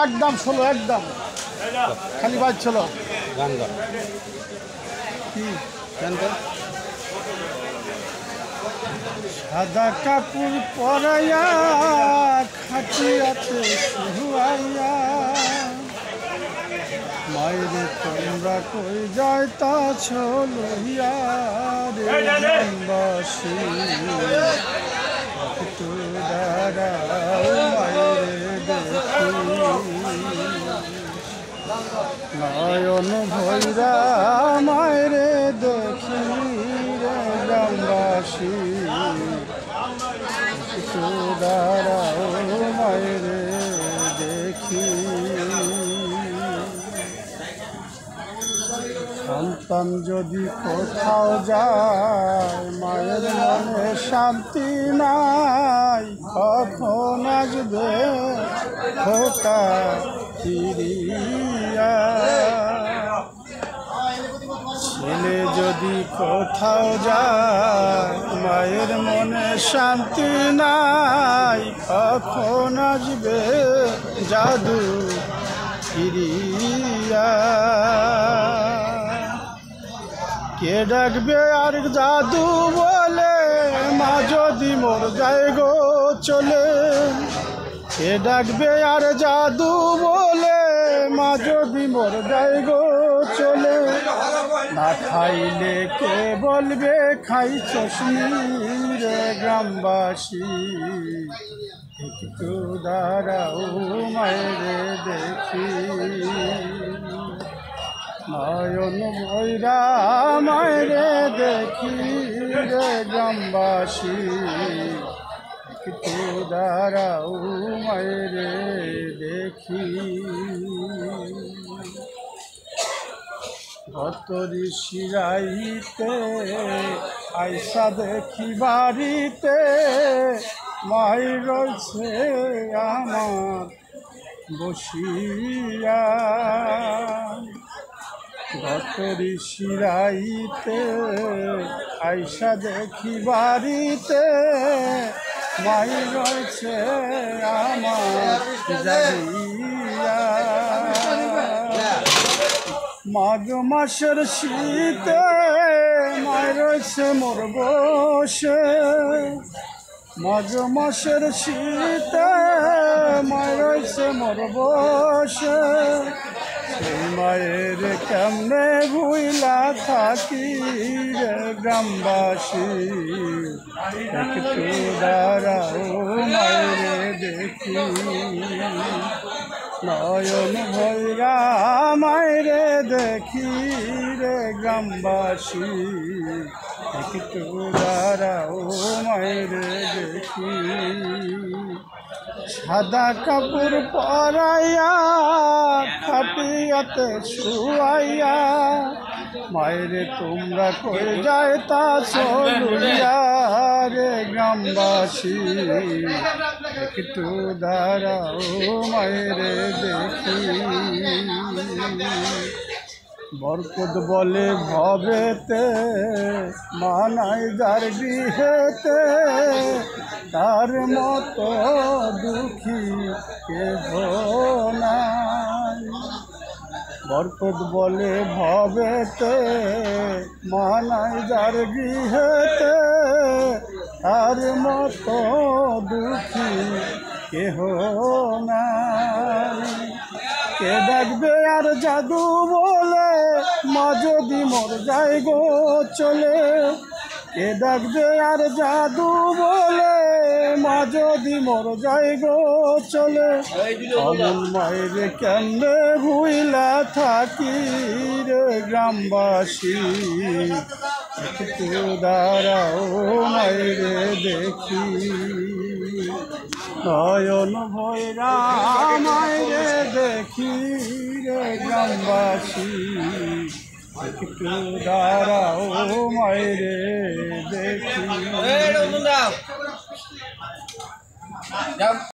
একদম 16 একদম খালি বাজ ছিল গান গা কি গান গা সাদা কাপড় পরাইয়া খাটিয়াতে শুয়াইয়া মায়েরে তোমরা কই যাইতাছ লইয়া রে বসি একটু দাঁড়াও মায়েরে দেখি নয়ন ভৈরা মায়েরে দেখি রে গ্রামবাসী একটু দাঁড়াও মায়েরে দেখি সন্তান যদি কোথাও যায় মায়ের মনে শান্তি নাই কখন আসবে খোকা ফিরিয়া ছেলে যদি কোথাও যায় মায়ের মনে শান্তি নাই কখন আসবে জাদু ফিরিয়া কে ডাকবে আর জাদু বলে মা যদি মোর যায় গো চলে কে ডাকবে আর জাদু বলে মা যদি মোর যায় গো চলে না খাইলে কে বলবে খাইছস রে গ্রামবাসী একটু দাঁড়াও মায়েরে দেখি নয়ন ভৈরা মায়েরে দেখি রে গ্রামবাসী একটু দাঁড়াও মায়েরে দেখি গতরি শিরাইতে আইসা দেখি বাড়িতে মাই রয়েছে আমার বসিয়া গতরি শিরাইতে আইসা দেখি বাড়িতে মাই রয়েছে আমার জানিয়া মাঘ মাসের শীতে মাই রয়েছে মোর বসে মাঘ মাসের শীতে মাই রয়েছে মোর বসে সেই মায়ের কেমনে ভুইলা থাকি রে গ্রামবাসী একটু দাঁড়াও মায়েরে দেখি নয়ন ভৈরা মায়েরে দেখি রে গ্রামবাসী একটু দাঁড়াও মায়েরে দেখি সাদা কাপড় পরাইয়া খাটিয়াতে শুয়াইয়া মায়েরে তোমরা কই যাইতাছ লইয়া রে গ্রামবাসী একটু দাঁড়াও মায়েরে দেখি বরকত বলে ভবেতে মানাই যার গৃহেতে তার মতো দুঃখী কেহ নাই বরকত বলে ভবেতে মানাই যার গৃহেতে তার মতো দুঃখী কেহ নাই কে ডাকবে আর জাদু বলে মা যদি মোর যায় গো চলে কে ডাকবে আর জাদু বলে মা যদি মোর যায় গো চলে অমন মায়ের কেমনে ভুইলা থাকি রে গ্রামবাসী একটু দাঁড়াও মায়েরে দেখি নয়ন ভৈরা মায়েরে দেখি রে গ্রামবাসী একটু দাঁড়াও মায়েরে দেখি